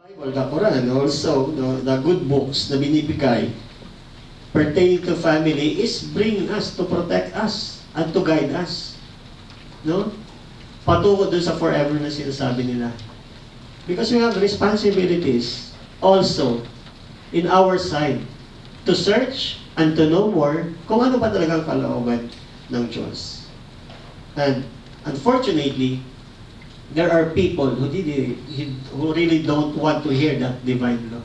Bible, the Quran, also, no, the good books na binibigay pertaining to family is bring us to protect us and to guide us. No? Patungo dun sa forever na sinasabi nila. Because we have responsibilities also in our side to search and to know more kung ano ba talagang kalooban ng Diyos. And unfortunately, there are people who really don't want to hear that divine law.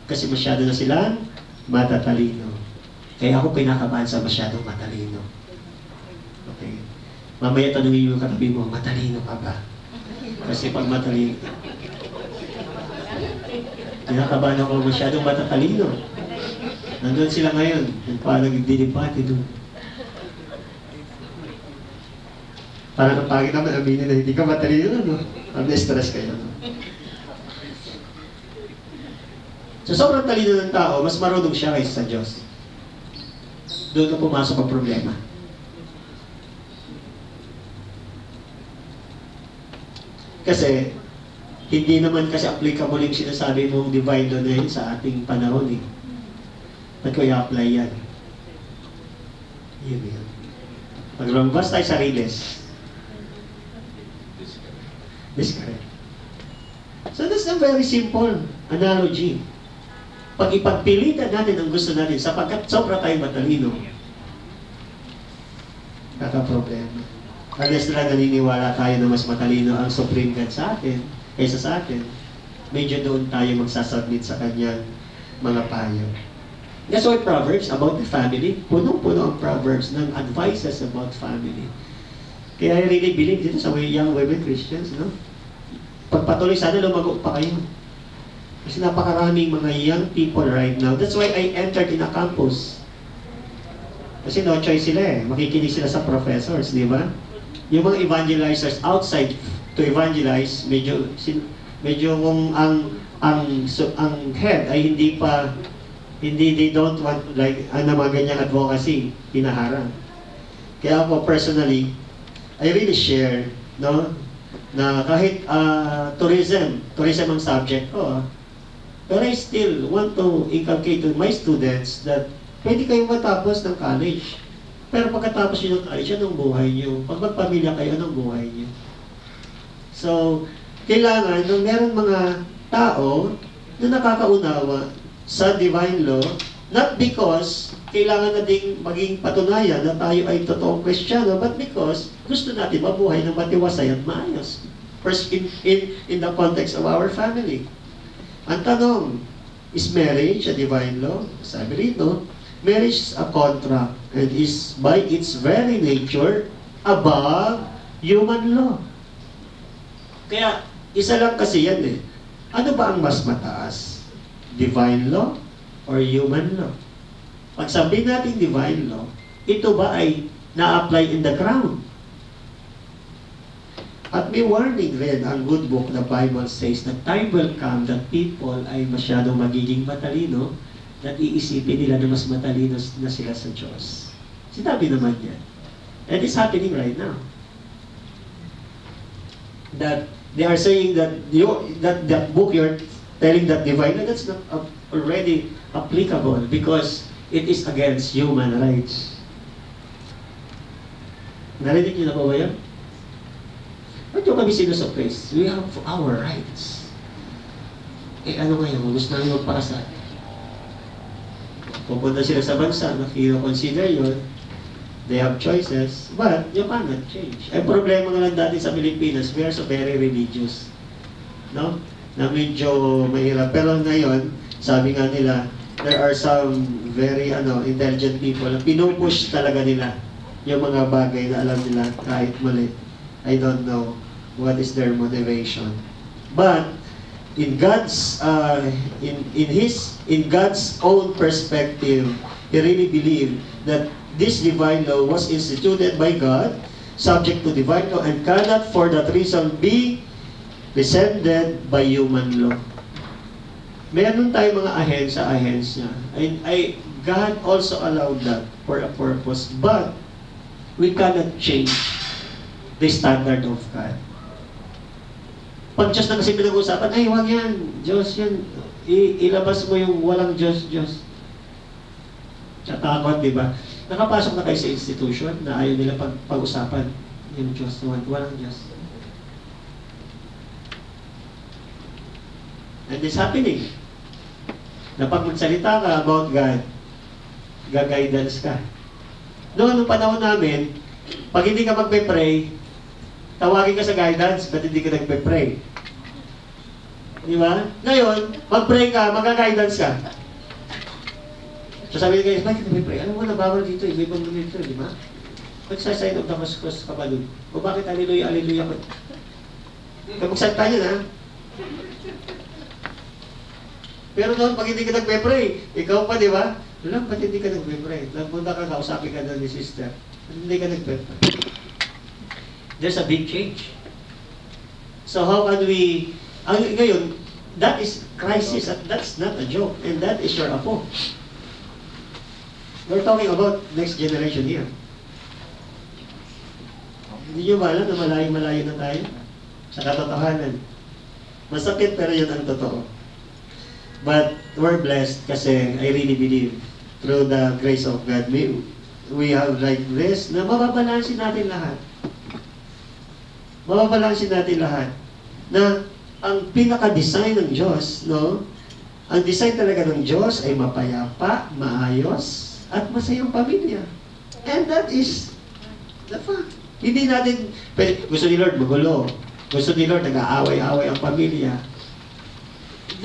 Kasi masyado na silang matatalino. Kaya ako pinakabahan sa masyadong matalino. Okay. Mamaya tanungin yung katabi mo, matalino ka ba? Kasi pag matalino, pinakabahan ako masyadong matatalino. Nandun sila ngayon, yung parang nagdidibate doon. Parang napagin naman, aminin na hindi ka matalino, no? Na-stress kayo, no? So, sobrang talino ng tao, mas marunong siya kaysa sa Diyos. Doon na pumasok ang problema. Kasi, hindi naman kasi applicable yung sinasabi mong divine law na yun sa ating panahon, eh. Ba't ko i-apply yan? Yun yun. Maglambas tayo sa Riles. Disconnect. So that's a very simple analogy. Pag ipagpilitan natin ang gusto natin sapagkat sobra tayong matalino, kaka-problema. Unless na naniniwala tayo na mas matalino ang Supreme God sa atin, kaysa sa atin, medyo doon tayo magsasubmit sa kanyang mga payo. That's why Proverbs about the family, punong-puno ang Proverbs ng advices about family. Kaya I really believe dito sa young women Christians, no? Pagpatuloy, sana lumago pa kayo. Kasi napakaraming mga young people right now. That's why I entered in a campus. Kasi no choice sila eh. Makikinig sila sa professors, di ba? Yung mga evangelizers outside to evangelize, medyo kung ang head ay hindi they don't want like mga ganyang advocacy, hinaharang. Kaya ako personally, I really share, no, na kahit tourism ang subject ko, pero I still want to inculcate to my students that pwede kayong matapos ng college. Pero pagkatapos nyo ng college, anong buhay nyo? Pag magpamilya kayo, anong buhay nyo? So, kailangan nung meron mga tao na nakakaunawa sa divine law, not because kailangan na ding maging patunayan na tayo ay totoong Kristiyano, but because gusto natin mabuhay ng matiwasay at maayos. First, in the context of our family. Ang tanong, is marriage a divine law? Sabi rito, marriage is a contract and is by its very nature above human law. Kaya, isa lang kasi yan eh. Ano ba ang mas mataas? Divine law or human law? Pag sabihin natin divine law, ito ba ay na-apply in the ground? At may warning rin ang good book, the Bible says that time will come that people ay masyadong magiging matalino at iisipin nila na mas matalino na sila sa Diyos. Sinabi naman yan. And it's happening right now. That they are saying that that book you're telling that divine law, that's not already applicable because it is against human rights. Narinig niyo na ba yan? Ba't yung kami sinusuppress? We have our rights. Eh ano ngayon? Gusto namin magpakasal. Pupunta sila sa bansa, consider yun. They have choices, but you cannot change. Ay problema nga lang dati sa Pilipinas, we are so very religious. No? Na medyo mahirap. Pero ngayon, sabi nga nila, there are some very intelligent people na pinupush talaga nila yung mga bagay na alam nila kahit mali. I don't know what is their motivation. But in God's in God's own perspective, he really believed that this divine law was instituted by God, subject to divine law, and cannot for that reason be rescinded by human law. Meron tayong mga ahensya. God also allowed that for a purpose, but we cannot change the standard of God. Pag Diyos na kasi pinag-uusapan, ay, huwag yan. Diyos yan. Ilabas mo yung walang Diyos, Diyos. Takot, di ba? Nakapasok na kayo sa institution na ayaw nila pag-usapan yung Diyos. Walang Diyos. And this happening. Na pag magsalita ka about God, gag-guidance ka. Noong panahon namin, pag hindi ka magpe-pray, tawagin ka sa guidance, ba't hindi ka nagpe-pray? Di ba? Ngayon, mag-pray ka, mag-guidance ka. So sabi nila, bakit nagpe-pray? Alam mo, nabawal dito, may ibang dito, di ba? Magsasign of the cross ka ba dun? O bakit hallelujah, hallelujah ko? Kapagsalita niya na. Pero noon, pag hindi ka nagpe-pray, ikaw pa, di ba? Wala, ba't hindi ka nagpe-pray? Nagpunta ka, kausapin ka doon ni sister. Hindi ka nagpe-pray. There's a big change. So how can we, ngayon, that is crisis, that's not a joke, and that is your apo. We're talking about next generation here. Hindi nyo ba alam na malayo-malayo na tayo? Sa katotohanan. Masakit pero yun ang totoo. But we're blessed kasi I really believe through the grace of God, we have like this na mababalansin natin lahat. Mababalansin natin lahat. Na ang pinaka-design ng Diyos, no? Ang design talaga ng Diyos ay mapayapa, maayos, at masayang pamilya. And that is the fact. Hindi natin, gusto ni Lord magulo. Gusto ni Lord nag-aaway-aaway ang pamilya.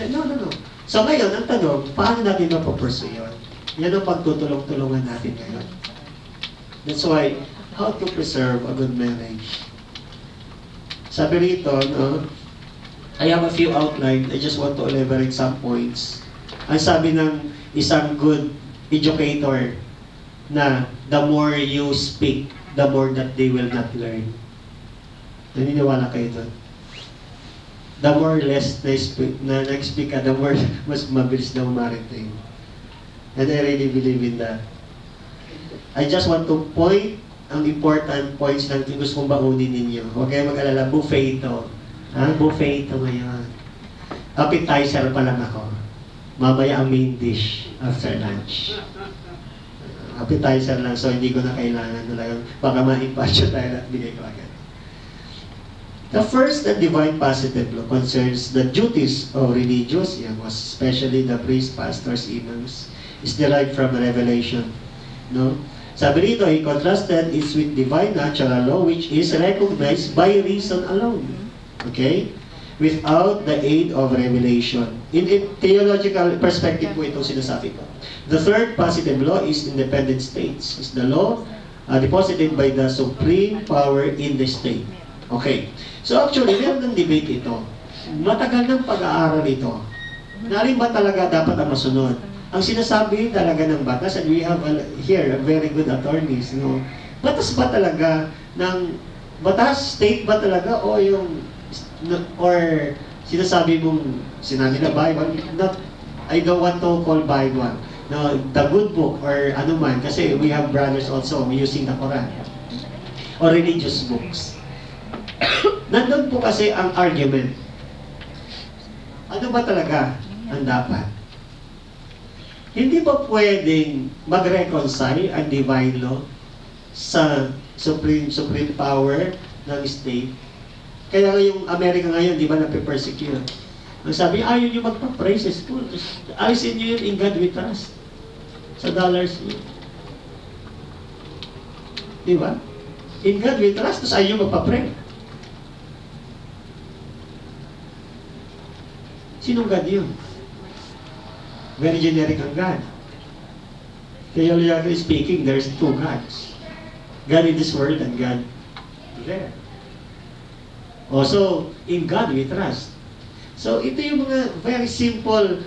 No. So ngayon, ang tanong, paano natin mapapursue yun? Yan ang pagtutulong-tulungan natin ngayon. That's why, how to preserve a good marriage. Sabi rito, no? I have a few outline. I just want to elaborate some points. Ang sabi ng isang good educator na the more you speak, the more that they will not learn. Naniniwala kayo doon? The more less na nag-speak ka, the more mas mabilis na umarating. And I really believe in that. I just want to point ang important points na gusto kong baunin ninyo. Huwag kayong mag-alala, buffet ito. Buffet ito ngayon. Appetizer pa lang ako. Mamaya ang main dish after lunch. Appetizer lang, so hindi ko na kailangan talagang baka ma-impatch tayo at bigay ko agad. The first and divine positive law concerns the duties of religious, especially the priests, pastors, imams, is derived from revelation. No? Sabi rito, he contrasted it with divine natural law which is recognized by reason alone. Okay? Without the aid of revelation. In theological perspective po itong sinasabi ko. The third positive law is independent states. It's the law deposited by the supreme power in the state. Okay. So actually, meron ng debate ito. Matagal ng pag-aaral ito. Narin ba talaga dapat ang masunod? Ang sinasabi talaga ng batas, and we have here a very good attorneys, no? Batas ba talaga ng batas, state ba talaga, o yung or sinasabi mong sinabi na Bible, not, I don't want to call Bible, no, the good book or ano man, kasi we have brothers also using the Quran or religious books. Nandun po kasi ang argument. Ano ba talaga ang dapat? Hindi ba pwedeng mag-reconcile ang divine law sa supreme power ng state? Kaya yung Amerika ngayon, di ba, nape-persecute? Ang sabi, ayaw nyo magpa-pray sa school. Ayusin nyo yun, in God we trust. Sa dollars nyo. Di ba? In God we trust, tapos ayaw nyo magpa-pray. Sinong God yun? Very generic ang God. Theologically speaking, there's two gods. God in this world and God there. Also, in God we trust. So, ito yung mga very simple,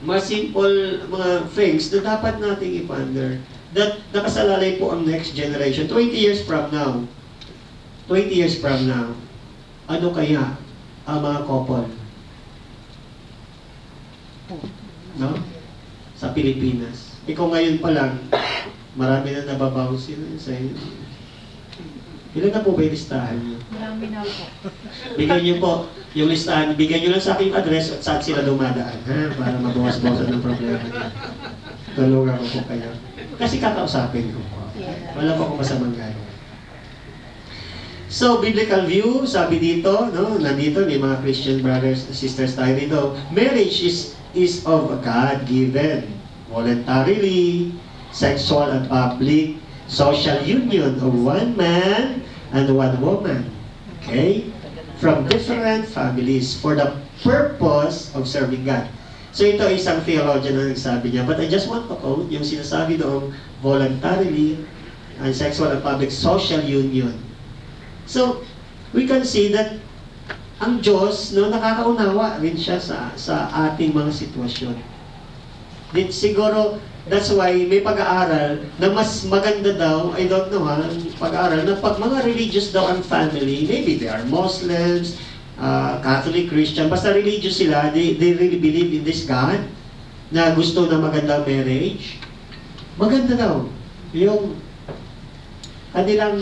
mga simple mga things na dapat nating i-ponder that nakasalalay po ang next generation. 20 years from now, ano kaya ang mga couple? No? Sa Pilipinas. Ikaw ngayon pa lang, marami na nababaw sila sa inyo. Ilan na po ba yung listahan niyo? Marami terminal po. Bigyan niyo po yung listahan, bigyan niyo lang sa aking address at saan sila dumadaan, ha? Para mabawas-bawasan ng problema niyo. Tulungan ko po kayo. Kasi kakausapin ko po. Wala po akong masamang gaya. So, biblical view, sabi dito, no, nandito, may mga Christian brothers and sisters tayo dito. Marriage is of God-given, voluntarily, sexual and public, social union of one man and one woman. Okay? From different families for the purpose of serving God. So ito isang theologian na nagsabi niya, but I just want to quote yung sinasabi doong voluntarily and sexual and public social union. So, we can see that ang Diyos, no, nakakaunawa rin siya sa ating mga sitwasyon. Siguro, that's why may pag-aaral na mas maganda daw, I don't know ha, pag-aaral na pag mga religious daw ang family, maybe they are Muslims, Catholic, Christian, basta religious sila, they really believe in this God, na gusto na magandang marriage, maganda daw yung kanilang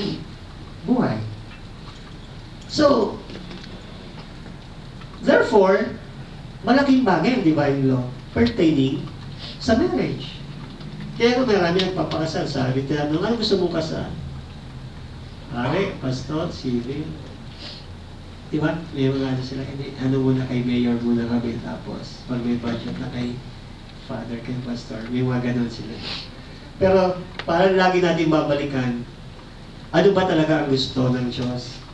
buhay. So, therefore, malaking bagay ang divine law pertaining sa marriage. Kaya kung marami nagpapakasal, sabi tinanong, ano gusto mong kasal? Pare, pastor, civil. Diba? May mga ano sila, hindi, ano muna kay mayor muna kami, tapos pag may budget na kay father, kay pastor, may mga ganun sila. Pero, parang lagi natin babalikan, ano ba talaga ang gusto ng Diyos?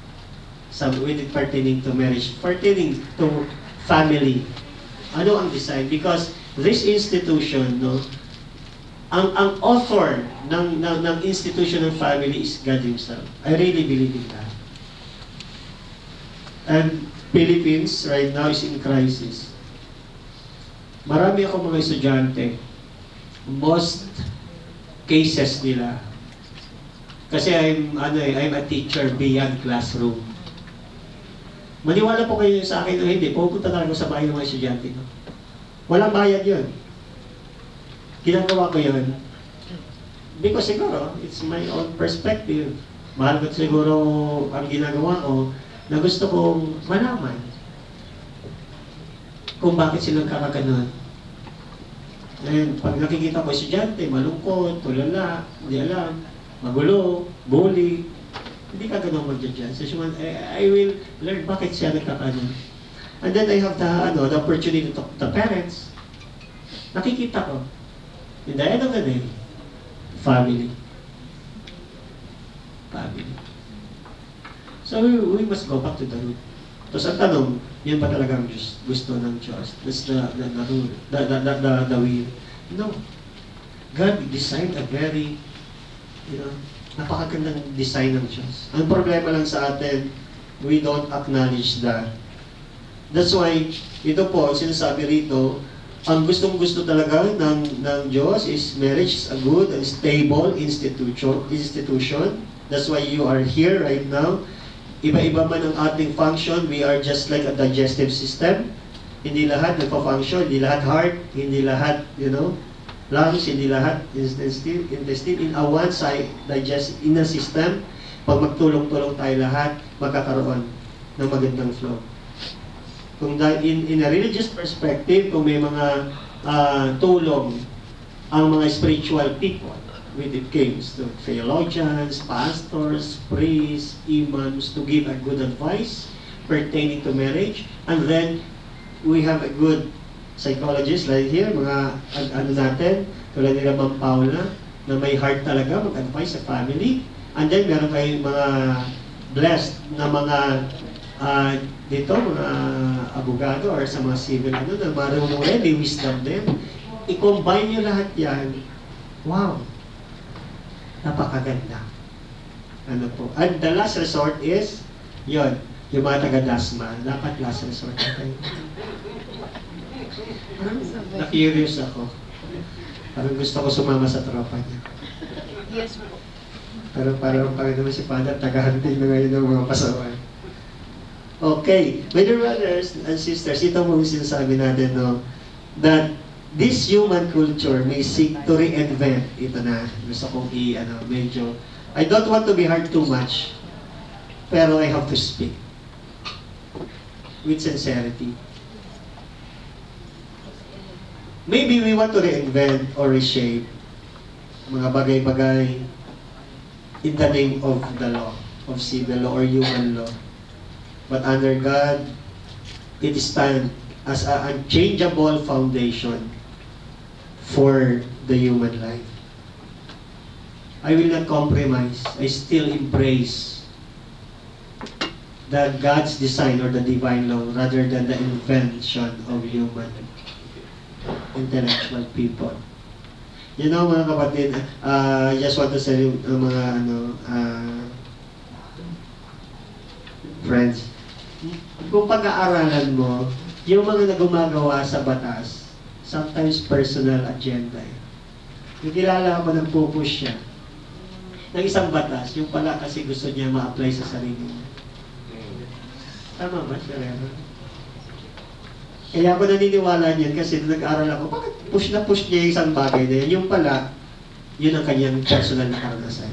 With it pertaining to marriage, pertaining to family. Ano ang design? Because this institution, no, ang author ng institution ng family is God Himself. I really believe in that. And Philippines right now is in crisis. Marami ako mga estudyante. Most cases nila. Kasi I'm a teacher beyond classroom. Maniwala po kayo sa akin o hindi, pupunta talaga sa bahay ng mga estudyante ko. Walang bayad yun. Ginagawa ko yun. Because siguro, it's my own perspective. Mahal ko siguro ang ginagawa ko na gusto kong malaman kung bakit sila kakaganon. And pag nakikita ko estudyante, malungkot, tulala, hindi alam, magulo, bully, hindi ka ganun mag-judge. So, I will learn bakit siya nagkakanon. And then I have the opportunity to talk to the parents. Nakikita ko. In the end of the day, family. Family. So we must go back to the root. Tapos ang tanong, yun ba talaga ang gusto ng Diyos? That's the rule, the will. No. God designed a very, napakagandang design ng Diyos. Ang problema lang sa atin, we don't acknowledge that. That's why, ito po, sinasabi rito, ang gustong-gusto talaga ng Diyos is marriage is a good and stable institution. That's why you are here right now. Iba-iba man ang ating function, we are just like a digestive system. Hindi lahat nagpa-function, hindi lahat heart, hindi lahat, lungs, hindi lahat intestine in a one side digest in a system. Pag magtulong-tulong tayo lahat, magkakaroon ng magandang flow. Kung in a religious perspective, kung may mga tulong ang mga spiritual people, when it comes to theologians, pastors, priests, imams, to give a good advice pertaining to marriage, and then we have a good psychologists right here, mga ano natin, tulad nila Ma'am Paula, na may heart talaga mag-advise sa family. And then meron kayong mga blessed na mga dito, mga abogado or sa mga civil na marunong rin, may wisdom din. I-combine nyo lahat yan. Wow! Napakaganda. Ano po? And the last resort is, yon, yung mga taga-dasma. Dapat last resort na kayo. Na-curious ako. Parang gusto ko sumama sa tropa niya. Yes po. Pero parang naman si Father, tagahanting na ngayon ng mga pasawan. Okay. My dear brothers and sisters, ito mo sinasabi natin, no, that this human culture may seek to reinvent. Ito na. Gusto kong medyo, I don't want to be hard too much. Pero I have to speak with sincerity. Maybe we want to reinvent or reshape mga bagay-bagay in the name of the law, of civil law or human law. But under God, it is stand as an unchangeable foundation for the human life. I will not compromise. I still embrace the God's design or the divine law rather than the invention of human intellectual people. You know, mga kapatid, I just want to say mga friends, kung pag-aaralan mo, yung mga nagumagawa sa batas, sometimes personal agenda. Yung kilala ko nagpupush siya ng isang batas, yung pala kasi gusto niya ma-apply sa sarili niya. Tama ba, Sir Eva? Kaya ako naniniwala niyan kasi nag-aaral ako, bakit push na push niya yung isang bagay na yan? Yung pala, yun ang kanyang personal na karanasan.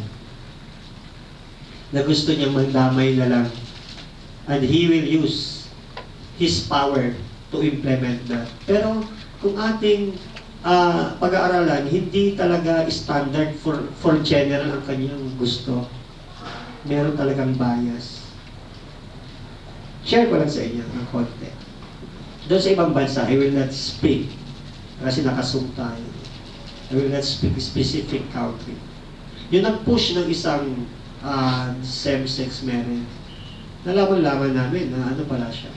Na gusto niyang magdamay na lang. And he will use his power to implement that. Pero kung ating pag-aaralan, hindi talaga standard for general ang kanyang gusto. Meron talagang bias. Share ko lang sa inyo ng konti. Doon sa ibang bansa, I will not speak kasi nakasum tayo. I will not speak specific country. Yung nag-push ng isang same-sex marriage, nalaman-laman namin na ano pala siya.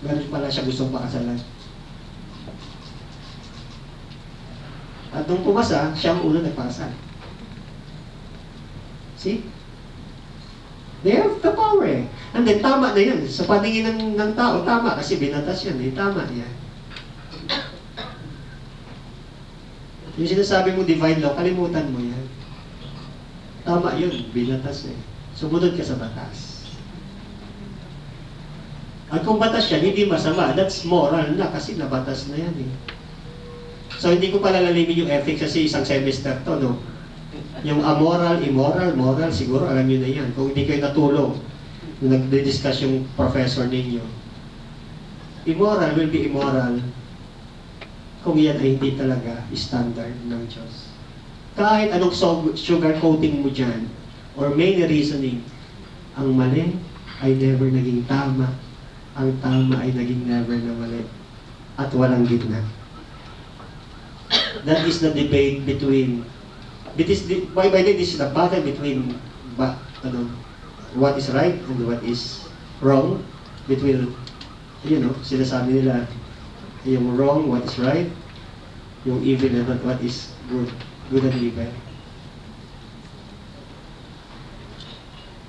Ganun pala siya gustong pakasalan. At nung pumasa, siya ang unang nagpakasal. See? They have the power eh. And then, tama na yun. Sa paningin ng tao, tama. Kasi binatas yan eh. Tama yan. Yung sinasabi mo divine law, kalimutan mo yan. Tama yun. Binatas eh. Sumunod ka sa batas. At kung batas yan, hindi masama. That's moral na kasi nabatas na yan eh. So, hindi ko palalalimin yung ethics kasi isang semester to, no? Yung amoral, immoral, moral, siguro alam nyo na yan. Kung hindi kayo natulong, nag-discuss yung professor ninyo. Immoral will be immoral kung yan ay hindi talaga standard ng Diyos. Kahit anong sugar coating mo dyan, or main reasoning, ang mali ay never naging tama. Ang tama ay naging never na mali. At walang gitna. That is the debate between this is the battle between what is right and what is wrong, between, you know, sinasabi nila yung wrong, what is right, yung evil and what is good and evil.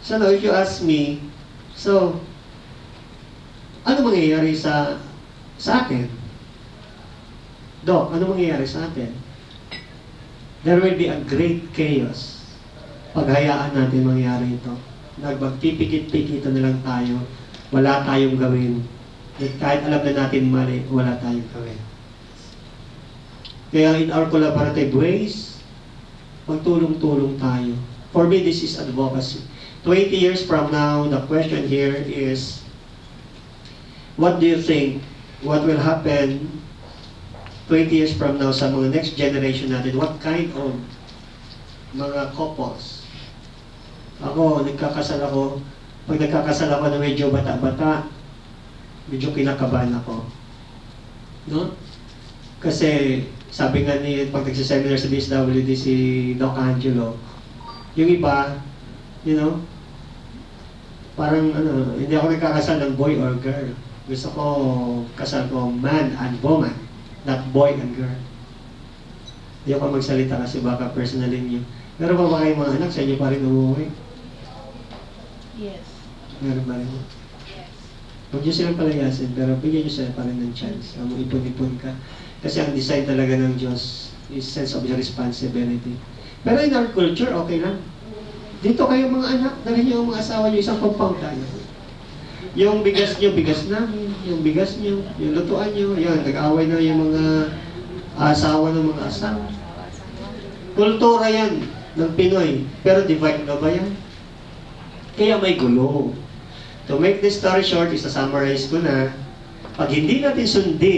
So now, if you ask me, so, ano mangyayari sa atin? Doc, ano mangyayari sa atin? There will be a great chaos pag hayaan natin mangyari ito. Magpipikit-pikitan na lang tayo, wala tayong gawin. At kahit alam na natin mali, wala tayong gawin. Kaya in our collaborative ways, magtulong-tulong tayo. For me, this is advocacy. 20 years from now, the question here is, what do you think, what will happen 20 years from now sa mga next generation natin? What kind of mga couples? Ako, pag nagkakasal ako na medyo bata-bata, medyo kinakabahan ako. No? Kasi, sabi nga ni, pag nagsiseminar sa DSWD si Doc Angelo, yung iba, you know, parang hindi ako nagkakasal ng boy or girl. Gusto ko, kasal ko man and woman, not boy and girl. Hindi ako magsalita kasi baka personally niyo. Pero ba kayong mga anak, sa inyo pa rin umuwi? Yes. Meron ba rin? Yes. Huwag nyo silang palayasin, pero bigyan nyo sila pa rin ng chance. Ipon-ipon ka. Kasi ang design talaga ng Diyos is sense of responsibility. Pero in our culture, okay lang. Dito kayo mga anak, dali nyo ang mga asawa nyo, isang compound tayo. Yung bigas nyo, bigas namin. Yung bigas nyo, yung lutuan nyo. Yan, nag-away na yung mga asawa ng mga asawa. Kultura yan ng Pinoy. Pero divine na ba yan? Kaya may gulo. To make this story short, isa-summarize ko na, pag hindi natin sundin